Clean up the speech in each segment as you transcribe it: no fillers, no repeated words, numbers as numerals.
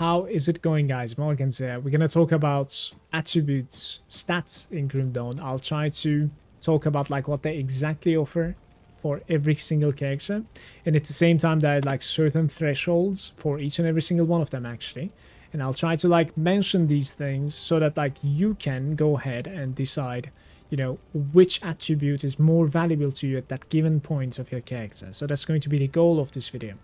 How is it going, guys? Malagant here. We're gonna talk about attributes, stats in Grim Dawn. I'll try to talk about like what they exactly offer for every single character, and at the same time there are like certain thresholds for each and every single one of them actually. And I'll try to like mention these things so that like you can go ahead and decide, you know, which attribute is more valuable to you at that given point of your character. So that's going to be the goal of this video.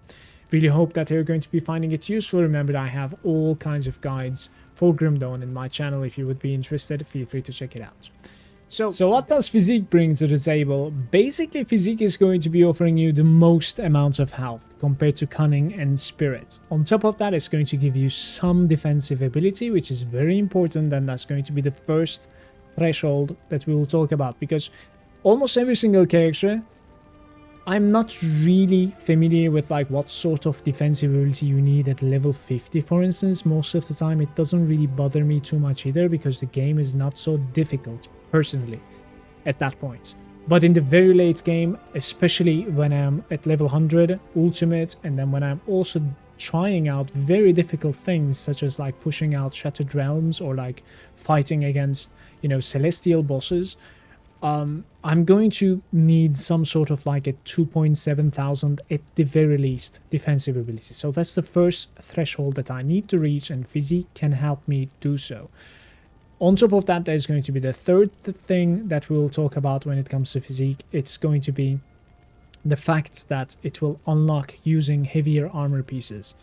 Really hope that you're going to be finding it useful. Remember that I have all kinds of guides for Grim Dawn in my channel. If you would be interested, feel free to check it out. So what does physique bring to the table? Basically, physique is going to be offering you the most amounts of health compared to cunning and spirit. On top of that, it's going to give you some defensive ability, which is very important, and that's going to be the first threshold that we will talk about, because almost every single character, I'm not really familiar with like what sort of defensive ability you need at level 50, for instance. Most of the time it doesn't really bother me too much either, because the game is not so difficult personally at that point. But in the very late game, especially when I'm at level 100 ultimate, and then when I'm also trying out very difficult things such as like pushing out Shattered Realms or like fighting against, you know, celestial bosses, I'm going to need some sort of like a 2.7 thousand at the very least defensive ability. So that's the first threshold that I need to reach, and physique can help me do so. On top of that, there's going to be the third thing that we'll talk about when it comes to physique. It's going to be the fact that it will unlock using heavier armor pieces.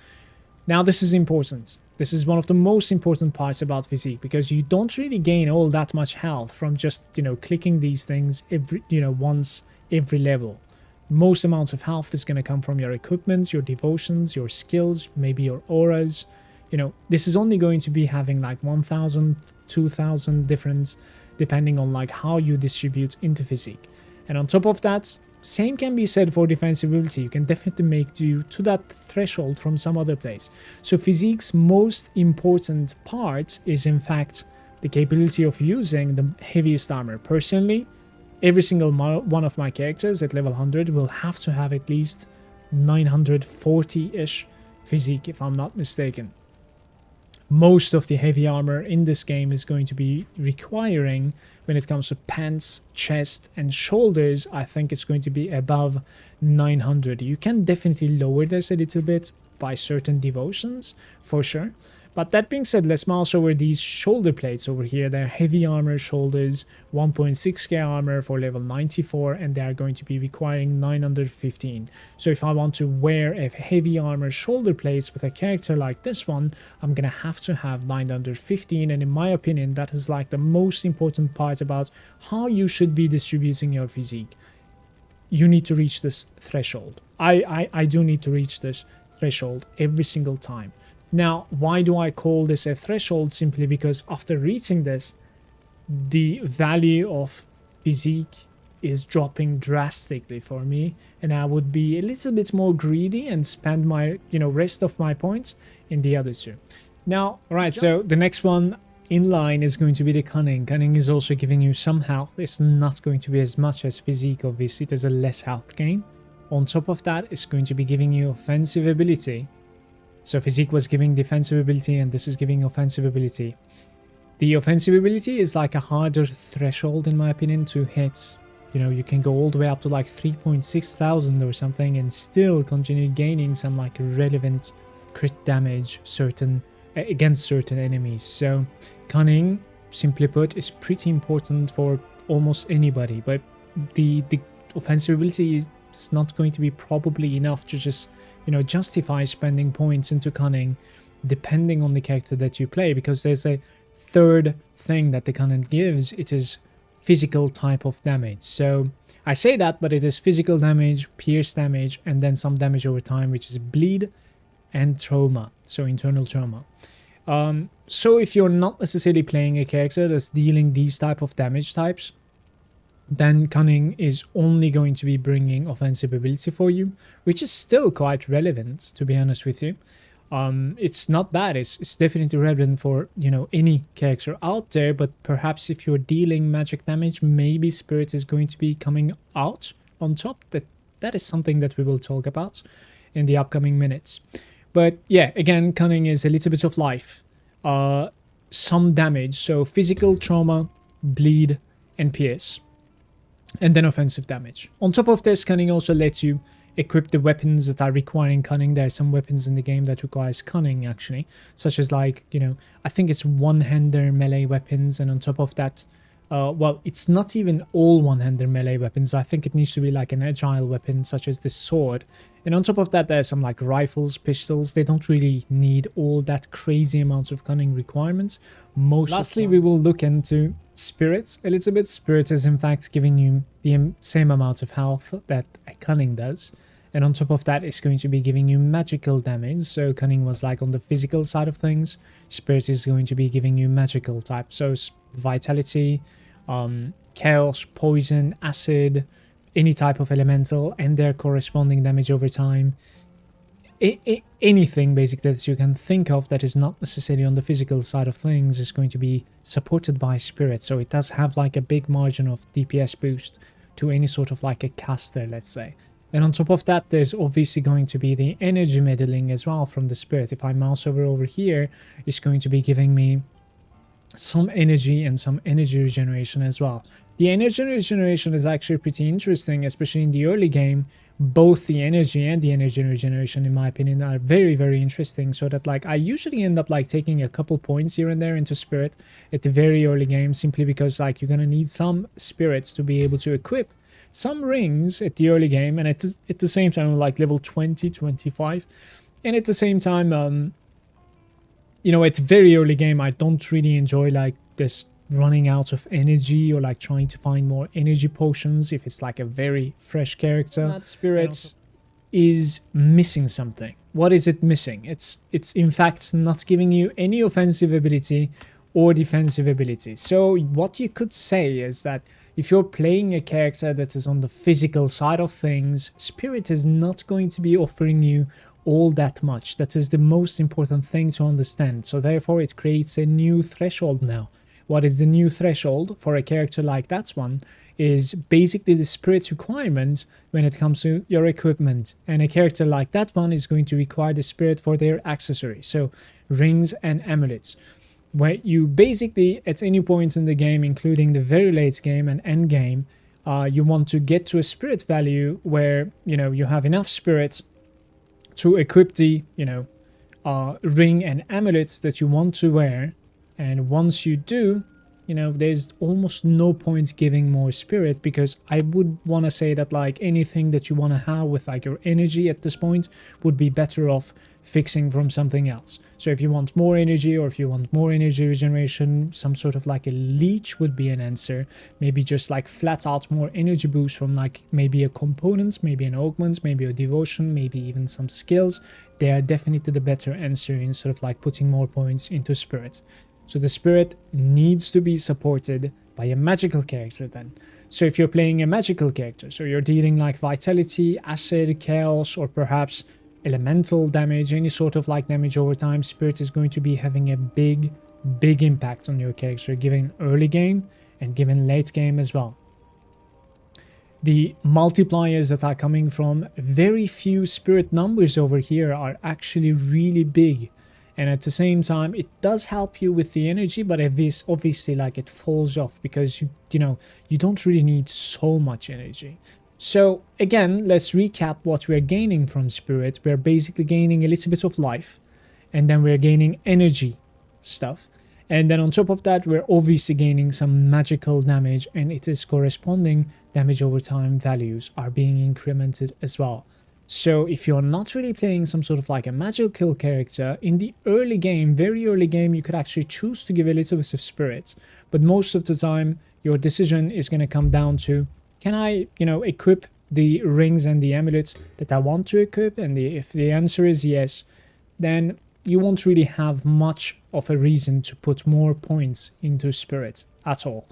Now this is important. This is one of the most important parts about physique, because you don't really gain all that much health from just, you know, clicking these things once every level. Most amounts of health is going to come from your equipment, your devotions, your skills, maybe your auras. You know, this is only going to be having like 1,000, 2,000 difference depending on like how you distribute into physique. And on top of that, same can be said for defensibility. You can definitely make do to that threshold from some other place. So physique's most important part is in fact the capability of using the heaviest armor. Personally, every single one of my characters at level 100 will have to have at least 940-ish physique, if I'm not mistaken. Most of the heavy armor in this game is going to be requiring, when it comes to pants, chest, and shoulders, I think it's going to be above 900. You can definitely lower this a little bit by certain devotions, for sure. But that being said, let's mouse over these shoulder plates over here. They're heavy armor shoulders, 1.6k armor for level 94, and they are going to be requiring 915. So if I want to wear a heavy armor shoulder plates with a character like this one, I'm gonna have to have 915, and in my opinion, that is like the most important part about how you should be distributing your physique. You need to reach this threshold. I do need to reach this threshold every single time. Now, why do I call this a threshold? Simply because after reaching this, the value of physique is dropping drastically for me, and I would be a little bit more greedy and spend my, you know, rest of my points in the other two. Now, right, so the next one in line is going to be the cunning. Cunning is also giving you some health. It's not going to be as much as physique, obviously. There's a less health gain. On top of that, it's going to be giving you offensive ability. So physique was giving defensive ability, and this is giving offensive ability. The offensive ability is like a harder threshold in my opinion to hit. You know, you can go all the way up to like 3.6 thousand or something and still continue gaining some like relevant crit damage against certain enemies. So cunning, simply put, is pretty important for almost anybody, but the offensive ability is not going to be probably enough to just, you know, justify spending points into cunning depending on the character that you play, because there's a third thing that the cunning gives. It is physical type of damage. So I say that, but it is physical damage, pierce damage, and then some damage over time, which is bleed and trauma, so internal trauma. So if you're not necessarily playing a character that's dealing these type of damage types, then cunning is only going to be bringing offensive ability for you, which is still quite relevant, to be honest with you. It's not bad. It's definitely relevant for, you know, any character out there, but perhaps if you're dealing magic damage, maybe spirit is going to be coming out on top. That is something that we will talk about in the upcoming minutes. But yeah, again, cunning is a little bit of life, some damage, so physical trauma, bleed, and pierce, and then offensive damage. On top of this, cunning also lets you equip the weapons that are requiring cunning. There are some weapons in the game that requires cunning, actually, such as like, you know, I think it's one-hander melee weapons, and on top of that, well, it's not even all one-hander melee weapons. I think it needs to be like an agile weapon, such as this sword. And on top of that, there's some like rifles, pistols. They don't really need all that crazy amounts of cunning requirements. Lastly, we will look into spirits a little bit. Spirit is in fact giving you the same amount of health that a cunning does. And on top of that, it's going to be giving you magical damage. So cunning was like on the physical side of things. Spirit is going to be giving you magical type. So vitality, chaos, poison, acid, any type of elemental, and their corresponding damage over time. Anything basically that you can think of that is not necessarily on the physical side of things is going to be supported by spirit. So it does have like a big margin of DPS boost to any sort of like a caster, let's say. And on top of that, there's obviously going to be the energy meddling as well from the spirit. If I mouse over here, it's going to be giving me some energy and some energy regeneration as well. The energy regeneration is actually pretty interesting, especially in the early game. Both the energy and the energy regeneration, in my opinion, are very, very interesting. So that like I usually end up like taking a couple points here and there into spirit at the very early game, simply because like you're gonna need some spirits to be able to equip some rings at the early game, and at the same time like level 20, 25, and at the same time you know, at very early game, I don't really enjoy like this running out of energy or like trying to find more energy potions if it's like a very fresh character. That spirit is missing something. What is it missing? It's in fact not giving you any offensive ability or defensive ability. So what you could say is that if you're playing a character that is on the physical side of things, spirit is not going to be offering you all that much. That is the most important thing to understand. So therefore it creates a new threshold now. What is the new threshold for a character like that one is basically the spirit requirement when it comes to your equipment. And a character like that one is going to require the spirit for their accessories, so rings and amulets, where you basically at any point in the game, including the very late game and end game, you want to get to a spirit value where, you know, you have enough spirits to equip the, you know, ring and amulets that you want to wear. And once you do, you know, there's almost no point giving more spirit, because I would want to say that like anything that you want to have with like your energy at this point would be better off fixing from something else. So if you want more energy, or if you want more energy regeneration, some sort of like a leech would be an answer. Maybe just like flat out more energy boost from like maybe a component, maybe an augment, maybe a devotion, maybe even some skills. They are definitely the better answer instead of like putting more points into spirit. So the spirit needs to be supported by a magical character then. So if you're playing a magical character, so you're dealing like vitality, acid, chaos, or perhaps elemental damage, any sort of like damage over time, spirit is going to be having a big impact on your character, given early game and given late game as well. The multipliers that are coming from very few spirit numbers over here are actually really big. And at the same time, it does help you with the energy, but obviously like it falls off because you know, you don't really need so much energy. So again, let's recap what we're gaining from spirit. We're basically gaining a little bit of life, and then we're gaining energy stuff. And then on top of that, we're obviously gaining some magical damage, and it is corresponding damage over time values are being incremented as well. So if you're not really playing some sort of like a magical character, in the early game, very early game, you could actually choose to give a little bit of spirit. But most of the time, your decision is going to come down to, can I, you know, equip the rings and the amulets that I want to equip? And if the answer is yes, then you won't really have much of a reason to put more points into spirit at all.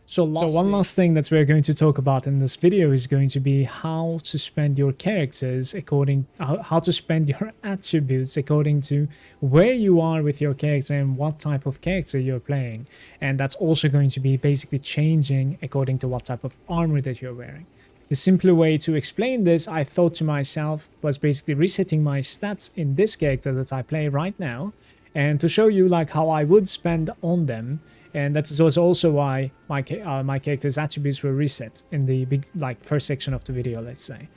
So one last thing that we're going to talk about in this video is going to be how to spend your characters according, how to spend your attributes according to where you are with your character and what type of character you're playing. And that's also going to be basically changing according to what type of armor that you're wearing. The simpler way to explain this, I thought to myself, was basically resetting my stats in this character that I play right now, and to show you like how I would spend on them. And that was also why my character's attributes were reset in the big like first section of the video, let's say.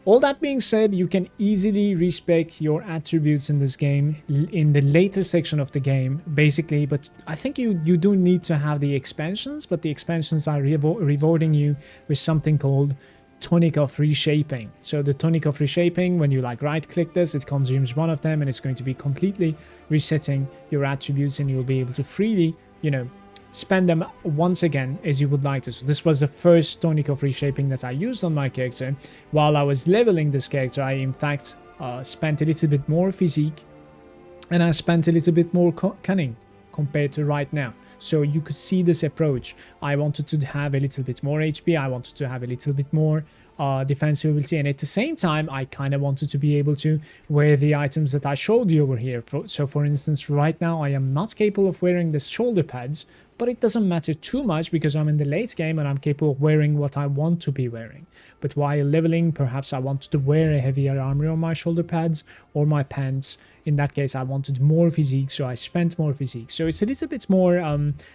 All that being said, you can easily respec your attributes in this game in the later section of the game, basically, but I think you do need to have the expansions, but the expansions are rewarding you with something called tonic of reshaping. So the tonic of reshaping, when you like right click this, it consumes one of them and it's going to be completely resetting your attributes, and you'll be able to freely, you know, spend them once again as you would like to. So this was the first tonic of reshaping that I used on my character. While I was leveling this character, I in fact spent a little bit more physique, and I spent a little bit more cunning compared to right now. So you could see this approach. I wanted to have a little bit more HP, I wanted to have a little bit more defensive ability, and at the same time I kind of wanted to be able to wear the items that I showed you over here. So for instance, right now I am not capable of wearing the shoulder pads, but it doesn't matter too much because I'm in the late game and I'm capable of wearing what I want to be wearing. But while leveling, perhaps I wanted to wear a heavier armor on my shoulder pads or my pants. In that case, I wanted more physique, so I spent more physique. So it's a little bit more,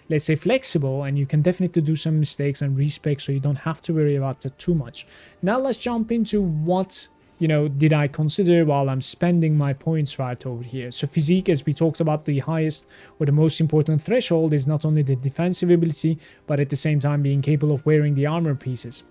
let's say, flexible, and you can definitely do some mistakes and respec, so you don't have to worry about that too much. Now let's jump into what, you know, did I consider while I'm spending my points right over here. So physique, as we talked about, the highest or the most important threshold is not only the defensive ability, but at the same time being capable of wearing the armor pieces.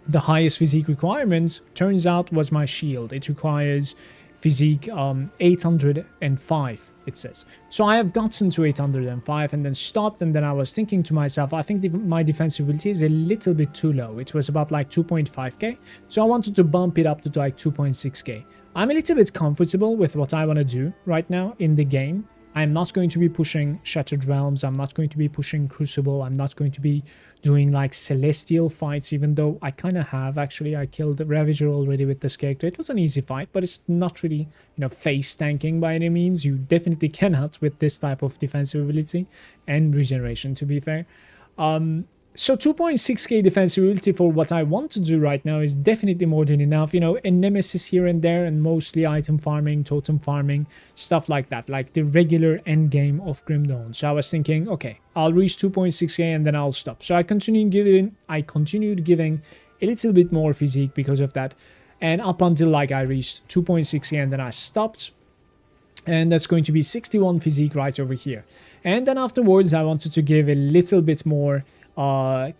The highest physique requirement, turns out, was my shield. It requires physique 805, it says. So I have gotten to 805 and then stopped, and then I was thinking to myself, I think my defensibility is a little bit too low. It was about like 2.5k, so I wanted to bump it up to like 2.6k. I'm a little bit comfortable with what I want to do right now in the game. I'm not going to be pushing Shattered Realms, I'm not going to be pushing Crucible, I'm not going to be doing like Celestial fights, even though I kind of have. Actually, I killed Ravager already with this character. It was an easy fight, but it's not really, you know, face tanking by any means. You definitely cannot with this type of defensive ability and regeneration, to be fair. So 2.6k defensibility for what I want to do right now is definitely more than enough. You know, a nemesis here and there, and mostly item farming, totem farming, stuff like that, like the regular end game of Grim Dawn. So I was thinking, okay, I'll reach 2.6k and then I'll stop. So I continued giving a little bit more physique because of that, and up until like I reached 2.6k and then I stopped. And that's going to be 61 physique right over here. And then afterwards I wanted to give a little bit more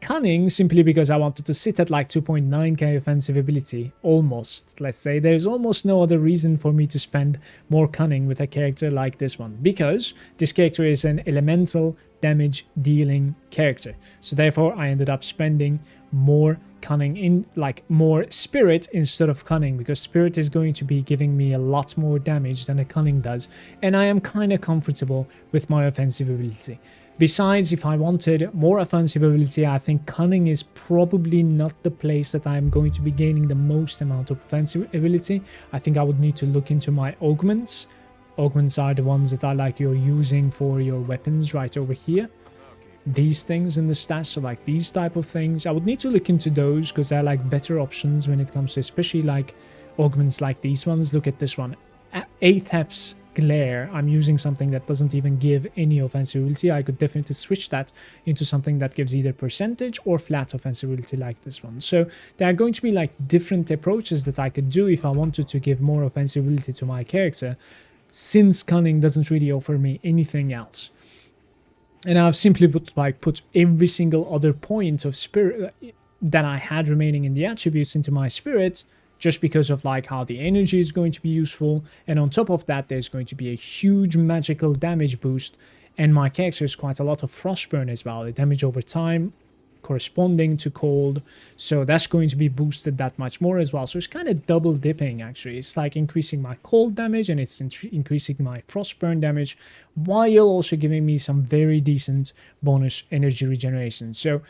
cunning, simply because I wanted to sit at like 2.9k offensive ability, almost, let's say. There's almost no other reason for me to spend more cunning with a character like this one, because this character is an elemental damage dealing character. So therefore I ended up spending more cunning, in like more spirit instead of cunning, because spirit is going to be giving me a lot more damage than a cunning does, and I am kind of comfortable with my offensive ability. Besides, if I wanted more offensive ability, I think cunning is probably not the place that I'm going to be gaining the most amount of offensive ability. I think I would need to look into my augments. Augments are the ones that are like you're using for your weapons right over here. These things in the stats, so like these type of things, I would need to look into those, because they're like better options when it comes to especially like augments like these ones. Look at this one, Athep's Glare. I'm using something that doesn't even give any offensibility. I could definitely switch that into something that gives either percentage or flat offensibility like this one. So there are going to be like different approaches that I could do if I wanted to give more offensibility to my character, since cunning doesn't really offer me anything else. And I've simply put every single other point of spirit that I had remaining in the attributes into my spirit, just because of like how the energy is going to be useful. And on top of that, there's going to be a huge magical damage boost, and my character is quite a lot of frostburn as well, the damage over time corresponding to cold, so that's going to be boosted that much more as well. So it's kind of double dipping actually. It's like increasing my cold damage and it's increasing my frostburn damage, while also giving me some very decent bonus energy regeneration. So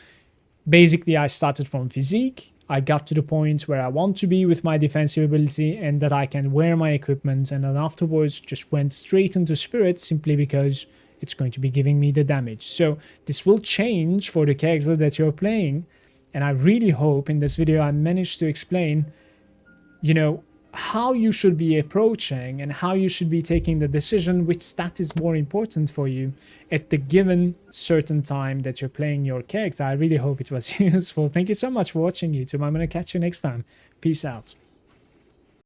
basically I started from physique, I got to the point where I want to be with my defensive ability and that I can wear my equipment, and then afterwards just went straight into spirit, simply because it's going to be giving me the damage. So this will change for the character that you're playing, And I really hope in this video I managed to explain, you know, how you should be approaching and how you should be taking the decision which stat is more important for you at the given certain time that you're playing your character. I really hope it was useful. Thank you so much for watching, YouTube. I'm going to catch you next time. Peace out.